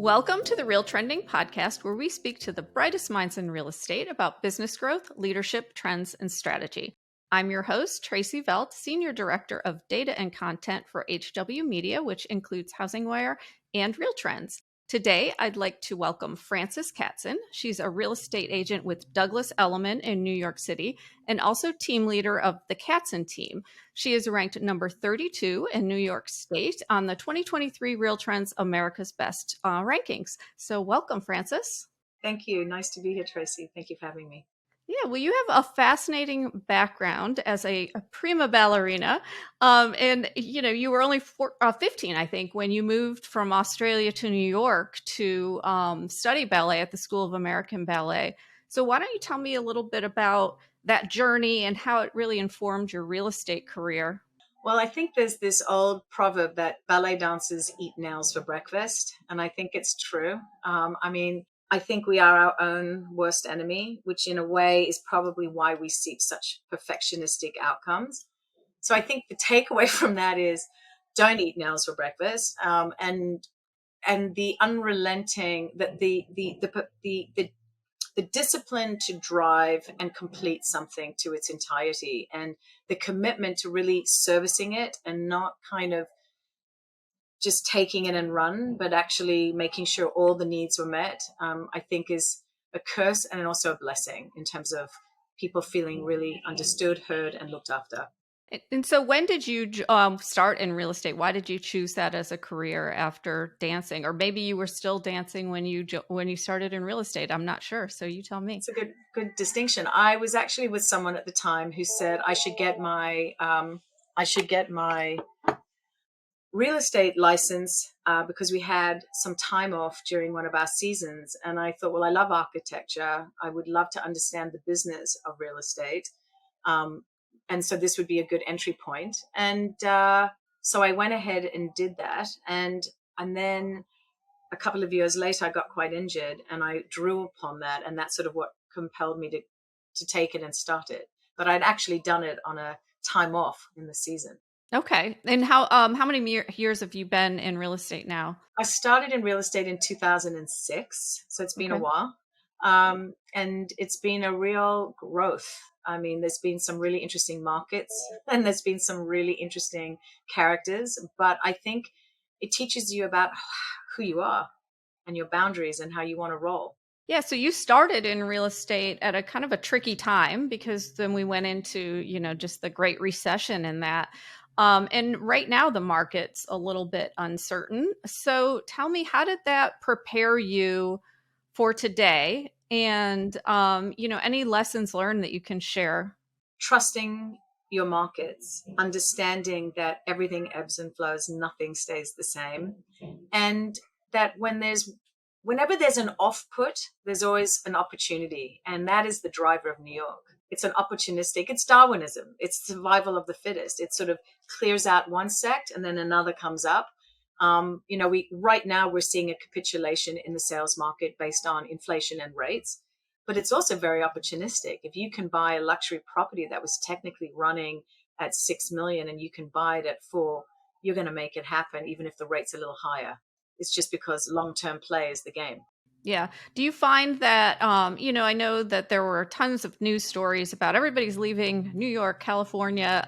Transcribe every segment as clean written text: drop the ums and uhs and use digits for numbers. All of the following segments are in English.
Welcome to the RealTrending podcast, where we speak to the brightest minds in real estate about business growth, leadership, trends, and strategy. I'm your host, Tracey Velt, Senior Director of Data and Content for HW Media, which includes HousingWire and RealTrends. Today, I'd like to welcome Frances Katzen. She's a real estate agent with Douglas Elliman in New York City and also team leader of the Katzen Team. She is ranked number 32 in New York State on the 2023 RealTrends America's Best rankings. So welcome, Frances. Thank you. Nice to be here, Tracey. Thank you for having me. Yeah, well, you have a fascinating background as a prima ballerina. And, you were only 15, I think, when you moved from Australia to New York to study ballet at the School of American Ballet. So why don't you tell me a little bit about that journey and how it really informed your real estate career? Well, I think there's this old proverb that ballet dancers eat nails for breakfast. And I think it's true. I think we are our own worst enemy, which in a way is probably why we seek such perfectionistic outcomes. So I think the takeaway from that is don't eat nails for breakfast, and the unrelenting the discipline to drive and complete something to its entirety, and the commitment to really servicing it and not kind of just taking it and run, but actually making sure all the needs were met, I think is a curse and also a blessing in terms of people feeling really understood, heard, and looked after. And so when did you start in real estate? Why did you choose that as a career after dancing? Or maybe you were still dancing when you started in real estate. I'm not sure. So you tell me. It's a good distinction. I was actually with someone at the time who said I should get my real estate license because we had some time off during one of our seasons. And I thought, well, I love architecture. I would love to understand the business of real estate. And so this would be a good entry point. And so I went ahead and did that. And then a couple of years later, I got quite injured and I drew upon that. And that's sort of what compelled me to take it and start it. But I'd actually done it on a time off in the season. Okay. And how many years have you been in real estate now? I started in real estate in 2006. So it's been a while. And it's been a real growth. I mean, there's been some really interesting markets and there's been some really interesting characters, but I think it teaches you about who you are and your boundaries and how you want to roll. Yeah, so you started in real estate at a kind of a tricky time because then we went into, just the Great Recession and that. And right now the market's a little bit uncertain. So tell me, how did that prepare you for today? And, any lessons learned that you can share? Trusting your markets, understanding that everything ebbs and flows, nothing stays the same. And that whenever there's an off put, there's always an opportunity. And that is the driver of New York. It's it's Darwinism. It's survival of the fittest. It sort of clears out one sect and then another comes up. Right now we're seeing a capitulation in the sales market based on inflation and rates, but it's also very opportunistic. If you can buy a luxury property that was technically running at 6 million and you can buy it at 4, you're going to make it happen, even if the rate's a little higher. It's just because long-term play is the game. Yeah. Do you find that, I know that there were tons of news stories about everybody's leaving New York, California,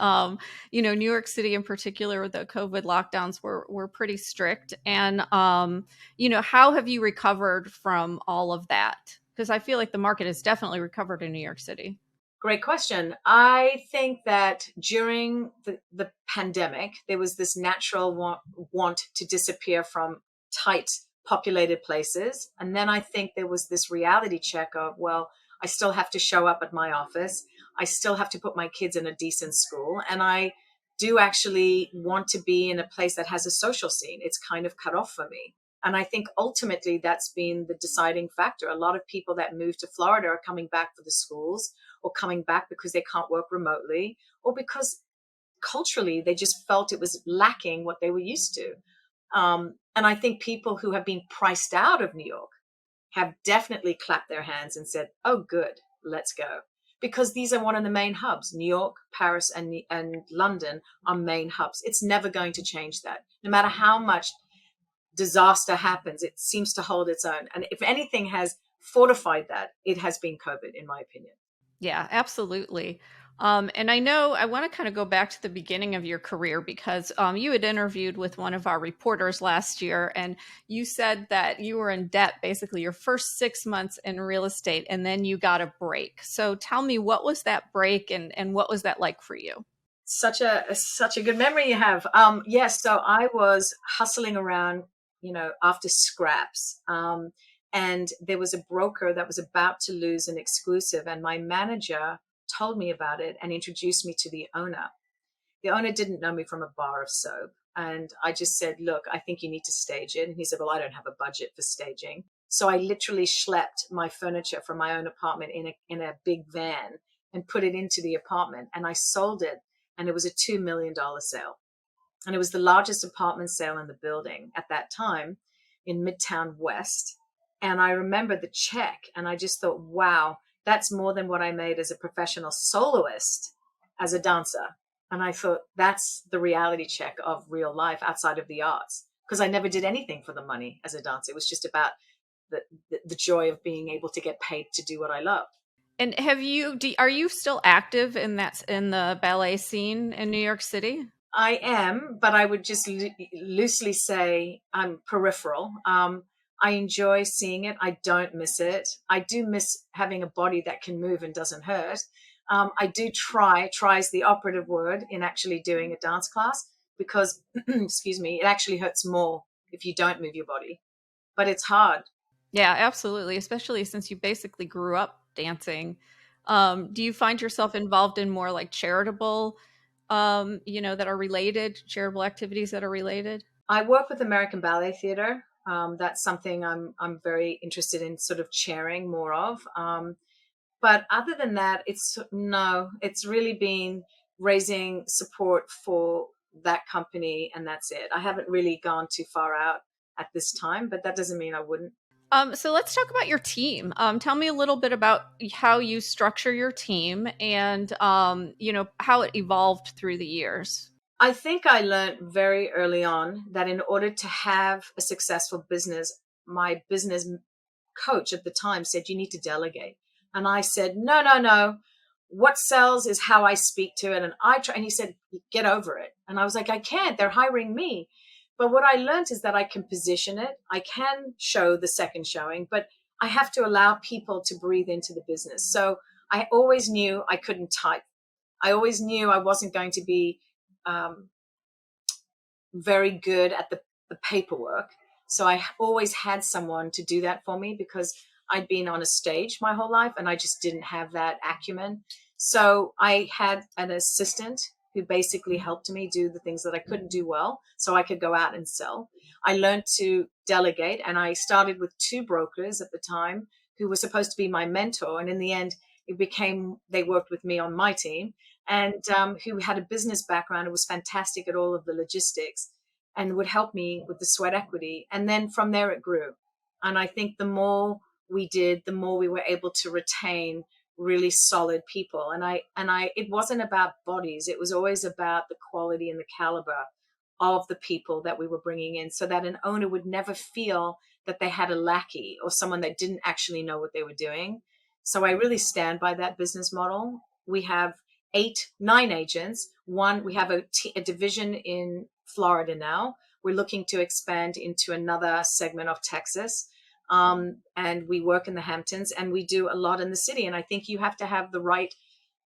New York City in particular, the COVID lockdowns were pretty strict. And, how have you recovered from all of that? Because I feel like the market has definitely recovered in New York City. Great question. I think that during the pandemic, there was this natural want to disappear from tight populated places. And then I think there was this reality check of, well, I still have to show up at my office. I still have to put my kids in a decent school. And I do actually want to be in a place that has a social scene. It's kind of cut off for me. And I think ultimately that's been the deciding factor. A lot of people that move to Florida are coming back for the schools or coming back because they can't work remotely or because culturally they just felt it was lacking what they were used to. And I think people who have been priced out of New York have definitely clapped their hands and said, oh, good, let's go. Because these are one of the main hubs. New York, Paris, and London are main hubs. It's never going to change that. No matter how much disaster happens, it seems to hold its own. And if anything has fortified that, it has been COVID, in my opinion. Yeah, absolutely. And I know I want to kind of go back to the beginning of your career because you had interviewed with one of our reporters last year, and you said that you were in debt basically your first 6 months in real estate, and then you got a break. So tell me, what was that break, and what was that like for you? Such a good memory you have. Yes, so I was hustling around, after scraps. And there was a broker that was about to lose an exclusive, and my manager told me about it and introduced me to the owner. The owner didn't know me from a bar of soap. And I just said, look, I think you need to stage it. And he said, well, I don't have a budget for staging. So I literally schlepped my furniture from my own apartment in a big van and put it into the apartment. And I sold it. And it was a $2 million sale. And it was the largest apartment sale in the building at that time in Midtown West. And I remember the check. And I just thought, wow, that's more than what I made as a professional soloist as a dancer. And I thought, that's the reality check of real life outside of the arts. Because I never did anything for the money as a dancer. It was just about the joy of being able to get paid to do what I love. And are you still active in the ballet scene in New York City? I am, but I would just loosely say I'm peripheral. I enjoy seeing it. I don't miss it. I do miss having a body that can move and doesn't hurt. I do try is the operative word in actually doing a dance class because, excuse me, it actually hurts more if you don't move your body, but it's hard. Yeah, absolutely. Especially since you basically grew up dancing. Do you find yourself involved in more like charitable, that are related, charitable activities that are related? I work with American Ballet Theatre. That's something I'm very interested in sort of chairing more of. But other than that, it's really been raising support for that company, and that's it. I haven't really gone too far out at this time, but that doesn't mean I wouldn't. So let's talk about your team. Tell me a little bit about how you structure your team and, how it evolved through the years. I think I learned very early on that in order to have a successful business, my business coach at the time said, you need to delegate. And I said, no, no, no. What sells is how I speak to it. And I try. And he said, get over it. And I was like, I can't. They're hiring me. But what I learned is that I can position it. I can show the second showing, but I have to allow people to breathe into the business. So I always knew I couldn't type. I always knew I wasn't going to be very good at the paperwork. So I always had someone to do that for me because I'd been on a stage my whole life and I just didn't have that acumen. So I had an assistant who basically helped me do the things that I couldn't do well so I could go out and sell. I learned to delegate, and I started with 2 brokers at the time who were supposed to be my mentor. And in the end, they worked with me on my team, and who had a business background and was fantastic at all of the logistics and would help me with the sweat equity. And then from there it grew. And I think the more we did, the more we were able to retain really solid people. And it wasn't about bodies. It was always about the quality and the caliber of the people that we were bringing in, so that an owner would never feel that they had a lackey or someone that didn't actually know what they were doing. So I really stand by that business model. We have 9 agents. We have a division in Florida now. We're looking to expand into another segment of Texas. And we work in the Hamptons, and we do a lot in the city. And I think you have to have the right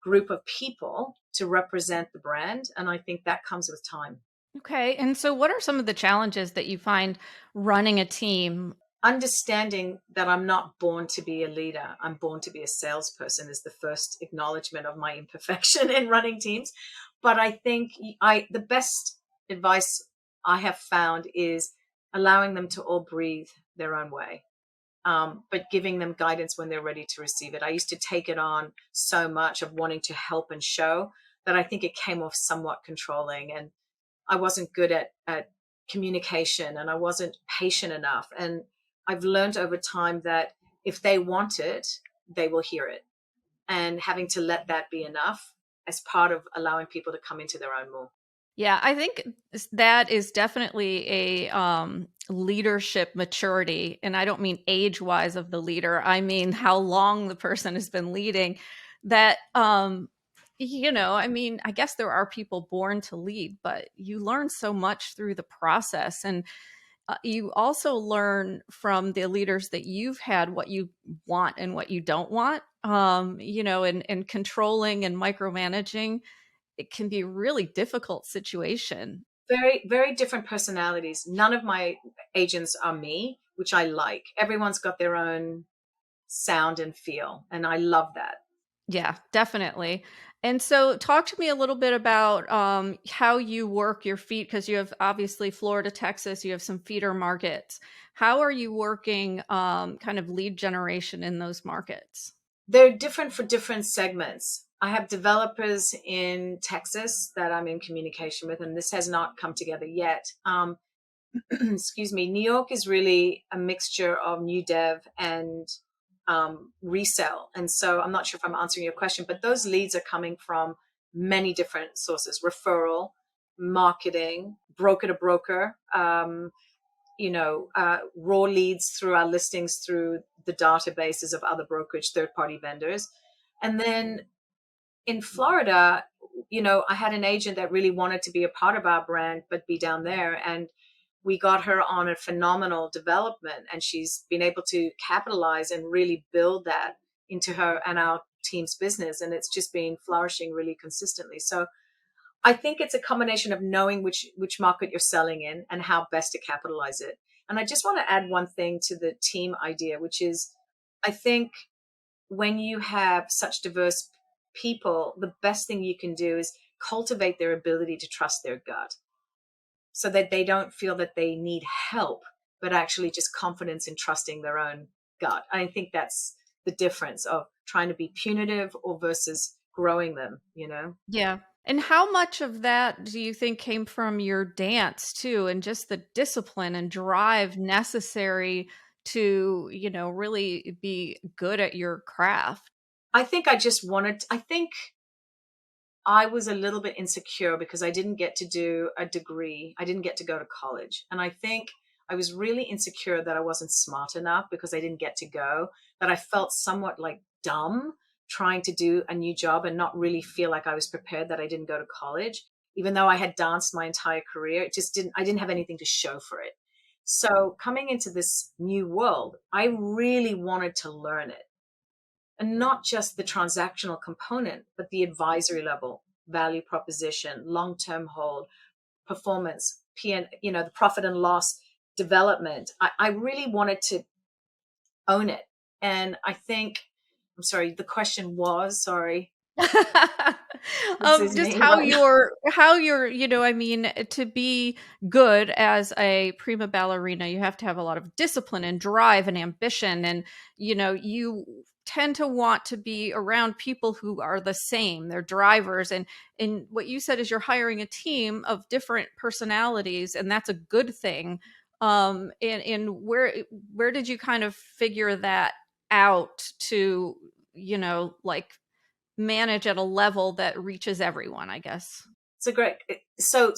group of people to represent the brand. And I think that comes with time. Okay. And so what are some of the challenges that you find running a team? Understanding that I'm not born to be a leader. I'm born to be a salesperson is the first acknowledgement of my imperfection in running teams. But I think the best advice I have found is allowing them to all breathe their own way. But giving them guidance when they're ready to receive it. I used to take it on so much of wanting to help and show that I think it came off somewhat controlling, and I wasn't good at communication, and I wasn't patient enough. And I've learned over time that if they want it, they will hear it, and having to let that be enough as part of allowing people to come into their own more. Yeah, I think that is definitely a leadership maturity. And I don't mean age wise of the leader, I mean how long the person has been leading. That, I mean, I guess there are people born to lead, but you learn so much through the process. And you also learn from the leaders that you've had what you want and what you don't want, and controlling and micromanaging, it can be a really difficult situation. Very, very different personalities. None of my agents are me, which I like. Everyone's got their own sound and feel, and I love that. Yeah, definitely. And so talk to me a little bit about how you work your feet, because you have obviously Florida, Texas, you have some feeder markets. How are you working kind of lead generation in those markets? They're different for different segments. I have developers in Texas that I'm in communication with, and this has not come together yet. Excuse me. New York is really a mixture of new dev and resell. And so I'm not sure if I'm answering your question, but those leads are coming from many different sources: referral, marketing, broker to broker, raw leads through our listings through the databases of other brokerage third party vendors. And then in Florida, I had an agent that really wanted to be a part of our brand, but be down there. And we got her on a phenomenal development, and she's been able to capitalize and really build that into her and our team's business. And it's just been flourishing really consistently. So I think it's a combination of knowing which market you're selling in and how best to capitalize it. And I just want to add one thing to the team idea, which is I think when you have such diverse people, the best thing you can do is cultivate their ability to trust their gut so that they don't feel that they need help, but actually just confidence in trusting their own gut. I think that's the difference of trying to be punitive or versus growing them. Yeah. And how much of that do you think came from your dance too, and just the discipline and drive necessary to, really be good at your craft? I think I was a little bit insecure because I didn't get to do a degree. I didn't get to go to college. And I think I was really insecure that I wasn't smart enough because I didn't get to go, that I felt somewhat like dumb trying to do a new job and not really feel like I was prepared that I didn't go to college. Even though I had danced my entire career, I didn't have anything to show for it. So coming into this new world, I really wanted to learn it, and not just the transactional component, but the advisory level, value proposition, long-term hold, performance, the profit and loss development. I really wanted to own it. And I think, I'm sorry, the question was, sorry, what's his Just name? Right? how you're, I mean, to be good as a prima ballerina, you have to have a lot of discipline and drive and ambition. And, you tend to want to be around people who are the same. They're drivers. And what you said is you're hiring a team of different personalities, and that's a good thing. And where did you kind of figure that out to, like manage at a level that reaches everyone, I guess? So great. So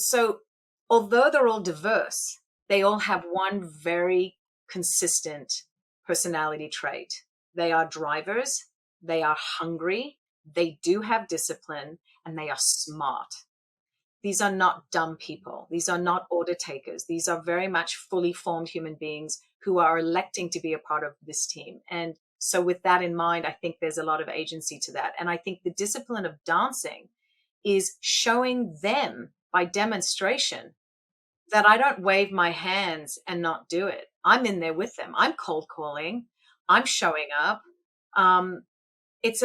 although they're all diverse, they all have one very consistent personality trait. They are drivers, they are hungry, they do have discipline, and they are smart. These are not dumb people. These are not order takers. These are very much fully formed human beings who are electing to be a part of this team. And so with that in mind, I think there's a lot of agency to that. And I think the discipline of dancing is showing them by demonstration that I don't wave my hands and not do it. I'm in there with them. I'm cold calling. I'm showing up. Um, it's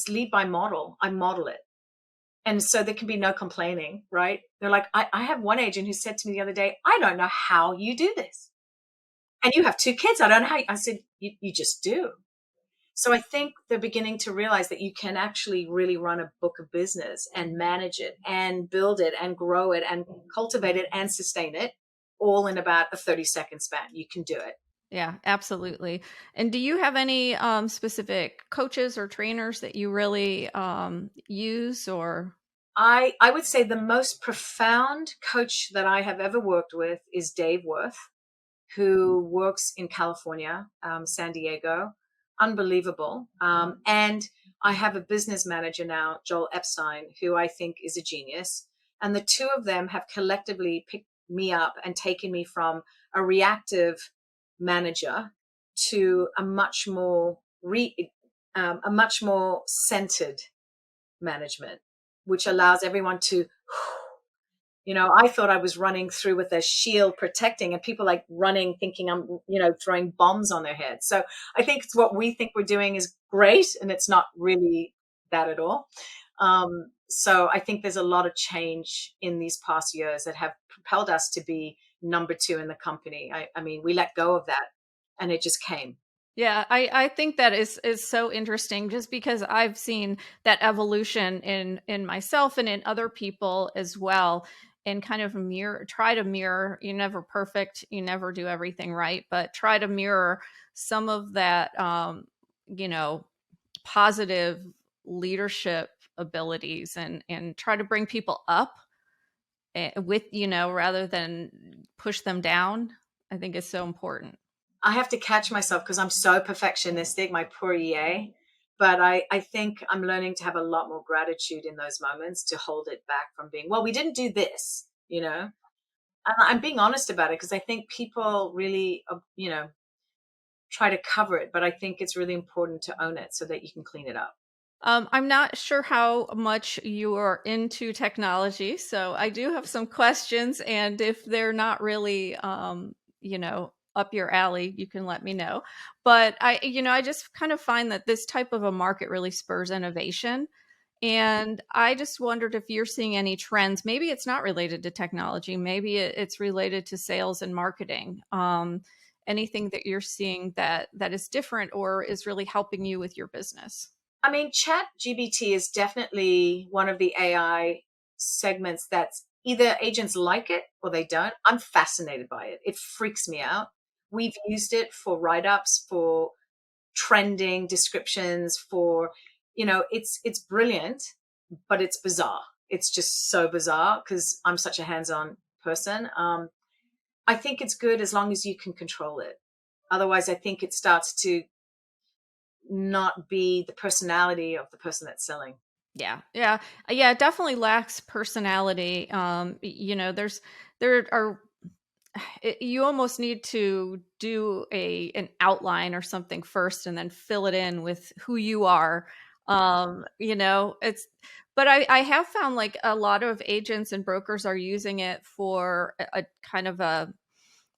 lead by model. I model it. And so there can be no complaining, right? They're like, I have one agent who said to me the other day, I don't know how you do this. And you have two kids. I don't know how. I said, you just do. So I think they're beginning to realize that you can actually really run a book of business and manage it and build it and grow it and cultivate it and sustain it all in about a 30-second span. You can do it. Yeah, absolutely. And do you have any specific coaches or trainers that you really use, or? I would say the most profound coach that I have ever worked with is Dave Worth, who works in California, San Diego. Unbelievable. And I have a business manager now, Joel Epstein, who I think is a genius. And the two of them have collectively picked me up and taken me from a reactive manager to a much more centered management, which allows everyone to, I thought I was running through with a shield protecting, and people like running thinking I'm, throwing bombs on their head. So I think it's what we think we're doing is great, and it's not really that at all. So I think there's a lot of change in these past years that have propelled us to be number 2 in the company. I mean, we let go of that and it just came. Yeah, I think that is so interesting, just because I've seen that evolution in myself and in other people as well, and kind of try to mirror. You're never perfect, you never do everything right, but try to mirror some of that, you know, positive leadership abilities, and try to bring people up, with, rather than push them down. I think is so important. I have to catch myself because I'm so perfectionistic, my poor EA. But I think I'm learning to have a lot more gratitude in those moments to hold it back from being, well, we didn't do this, And I'm being honest about it because I think people really, try to cover it. But I think it's really important to own it so that you can clean it up. I'm not sure how much you are into technology, so I do have some questions, and if they're not really, up your alley, you can let me know. But I just kind of find that this type of a market really spurs innovation. And I just wondered if you're seeing any trends. Maybe it's not related to technology. Maybe it's related to sales and marketing. Anything that you're seeing that is different or is really helping you with your business? I mean, Chat GBT is definitely one of the AI segments that's either agents like it or they don't. I'm fascinated by it. It freaks me out. We've used it for write-ups, for trending descriptions, for, it's brilliant, but it's bizarre. It's just so bizarre because I'm such a hands-on person. I think it's good as long as you can control it. Otherwise, I think it starts to not be the personality of the person that's selling. Yeah, it definitely lacks personality. There are you almost need to do an outline or something first, and then fill it in with who you are. It's but I have found like a lot of agents and brokers are using it for a kind of a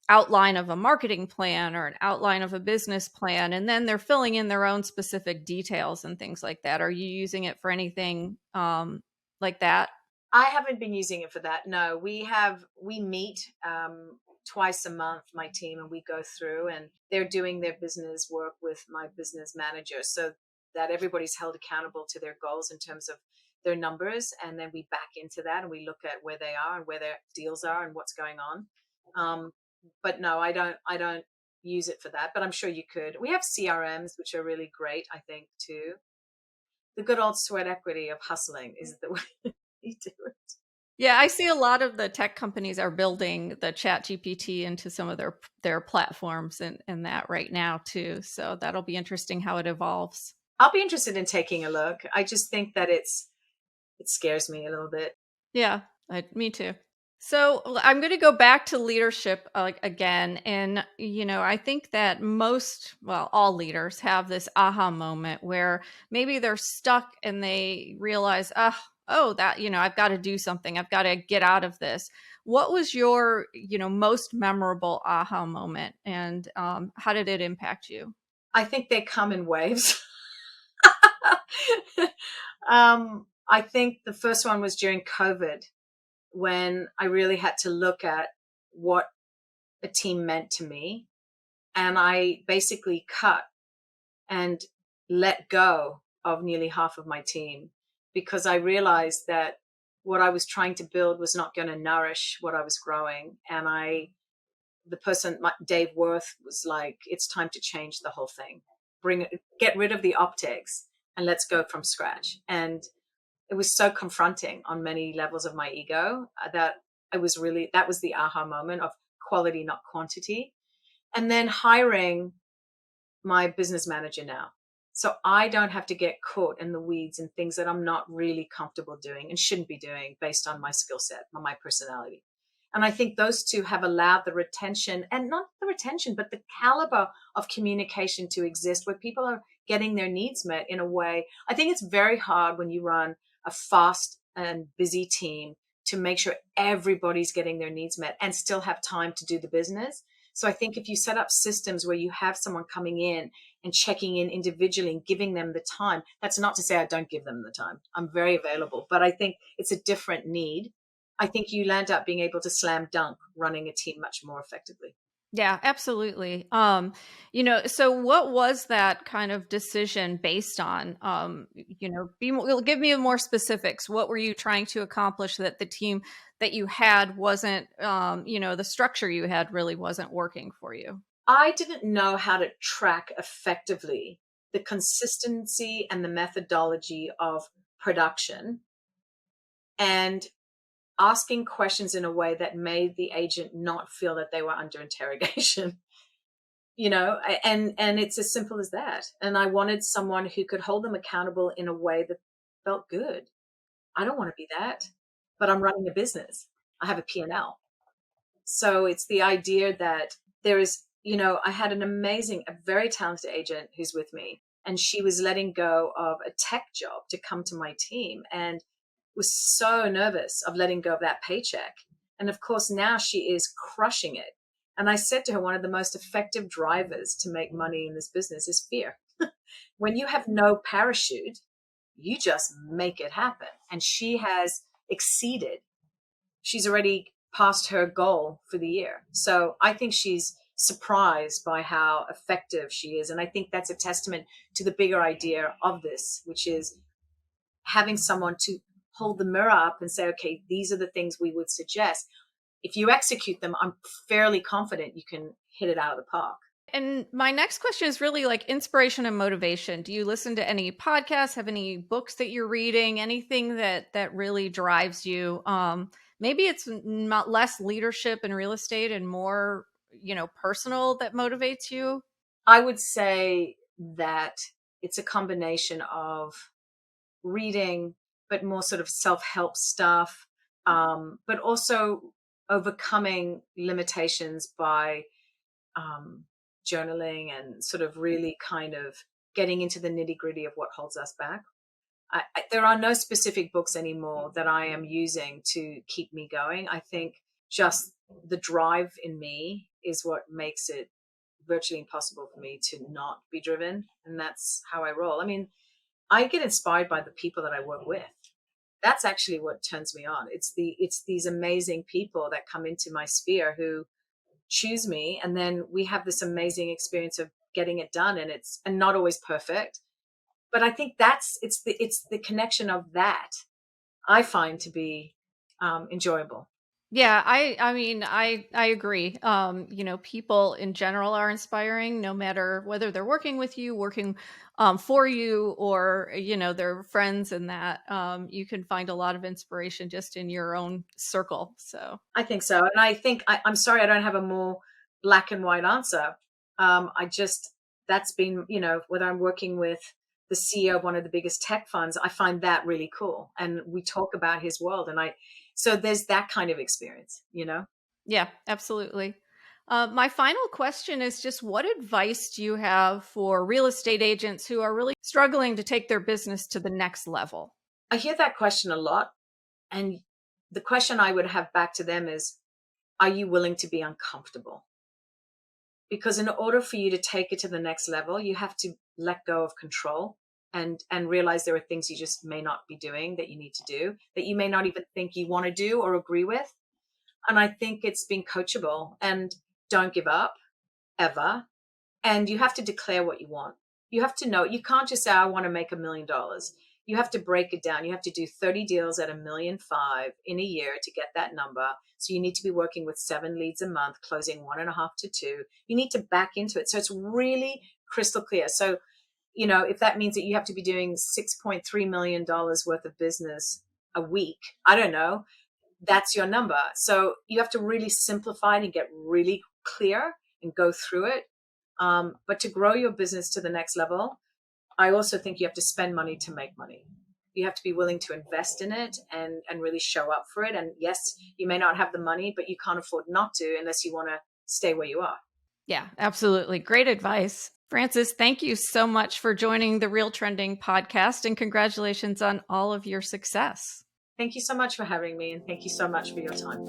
outline of a marketing plan or an outline of a business plan, and then they're filling in their own specific details and things like that. Are you using it for anything like that? I haven't been using it for that. No, we meet twice a month, my team, and we go through, and they're doing their business work with my business manager so that everybody's held accountable to their goals in terms of their numbers. And then we back into that and we look at where they are and where their deals are and what's going on. But no, I don't use it for that, but I'm sure you could. We have CRMs, which are really great, I think, too. The good old sweat equity of hustling is the way you do it. Yeah, I see a lot of the tech companies are building the Chat GPT into some of their platforms, and that right now too. So that'll be interesting how it evolves. I'll be interested in taking a look. I just think that it scares me a little bit. Yeah, me too. So I'm going to go back to leadership again. And, I think that all leaders have this aha moment where maybe they're stuck and they realize, that, I've got to do something. I've got to get out of this. What was your, most memorable aha moment, and how did it impact you? I think they come in waves. I think the first one was during COVID, when I really had to look at what a team meant to me. And I basically cut and let go of nearly half of my team because I realized that what I was trying to build was not going to nourish what I was growing. And the person, Dave Worth, was like, it's time to change the whole thing. Get rid of the optics and let's go from scratch. And it was so confronting on many levels of my ego that that was the aha moment of quality, not quantity. And then hiring my business manager now. So I don't have to get caught in the weeds and things that I'm not really comfortable doing and shouldn't be doing based on my skill set, on my personality. And I think those two have allowed the retention, and not the retention, but the caliber of communication to exist where people are getting their needs met in a way. I think it's very hard when you run a fast and busy team to make sure everybody's getting their needs met and still have time to do the business. So I think if you set up systems where you have someone coming in and checking in individually and giving them the time, that's not to say I don't give them the time. I'm very available, but I think it's a different need. I think you land up being able to slam dunk running a team much more effectively. Yeah, absolutely. So what was that kind of decision based on? Give me more specifics. What were you trying to accomplish that the team that you had wasn't, the structure you had really wasn't working for you? I didn't know how to track effectively the consistency and the methodology of production, and asking questions in a way that made the agent not feel that they were under interrogation. And it's as simple as that. And I wanted someone who could hold them accountable in a way that felt good. I don't want to be that, but I'm running a business. I have a P&L. So it's the idea that there is, I had a very talented agent who's with me, and she was letting go of a tech job to come to my team and was so nervous of letting go of that paycheck. And of course, now she is crushing it. And I said to her, one of the most effective drivers to make money in this business is fear. When you have no parachute, you just make it happen. And she has exceeded. She's already passed her goal for the year. So I think she's surprised by how effective she is. And I think that's a testament to the bigger idea of this, which is having someone to hold the mirror up and say, okay, these are the things we would suggest. If you execute them, I'm fairly confident you can hit it out of the park. And my next question is really like inspiration and motivation. Do you listen to any podcasts, have any books that you're reading, anything that really drives you? Maybe it's not less leadership in real estate and more, personal that motivates you? I would say that it's a combination of reading, but more sort of self-help stuff, but also overcoming limitations by journaling and sort of really kind of getting into the nitty-gritty of what holds us back. There are no specific books anymore that I am using to keep me going. I think just the drive in me is what makes it virtually impossible for me to not be driven. And that's how I roll. I mean, I get inspired by the people that I work with. That's actually what turns me on. It's these amazing people that come into my sphere who choose me, and then we have this amazing experience of getting it done. And not always perfect, but I think it's the connection of that I find to be enjoyable. Yeah, I agree. People in general are inspiring, no matter whether they're working with you, working for you, or they're friends, and that you can find a lot of inspiration just in your own circle. So I think so, and I think I'm sorry I don't have a more black and white answer. That's been whether I'm working with the CEO of one of the biggest tech funds, I find that really cool, and we talk about his world, and so there's that kind of experience. Yeah, absolutely. My final question is just what advice do you have for real estate agents who are really struggling to take their business to the next level? I hear that question a lot. And the question I would have back to them is, are you willing to be uncomfortable? Because in order for you to take it to the next level, you have to let go of control and realize there are things you just may not be doing that you need to do, that you may not even think you want to do or agree with. And I think it's being coachable, and don't give up ever. And you have to declare what you want. You have to know, you can't just say, I want to make $1 million. You have to break it down. You have to do 30 deals at $1.5 million in a year to get that number. So you need to be working with 7 leads a month, closing 1.5 to 2. You need to back into it. So it's really crystal clear. So if that means that you have to be doing $6.3 million worth of business a week, I don't know, that's your number. So you have to really simplify it and get really clear and go through it. But to grow your business to the next level, I also think you have to spend money to make money. You have to be willing to invest in it and really show up for it. And yes, you may not have the money, but you can't afford not to unless you want to stay where you are. Yeah, absolutely. Great advice. Frances, thank you so much for joining the RealTrending podcast, and congratulations on all of your success. Thank you so much for having me, and thank you so much for your time.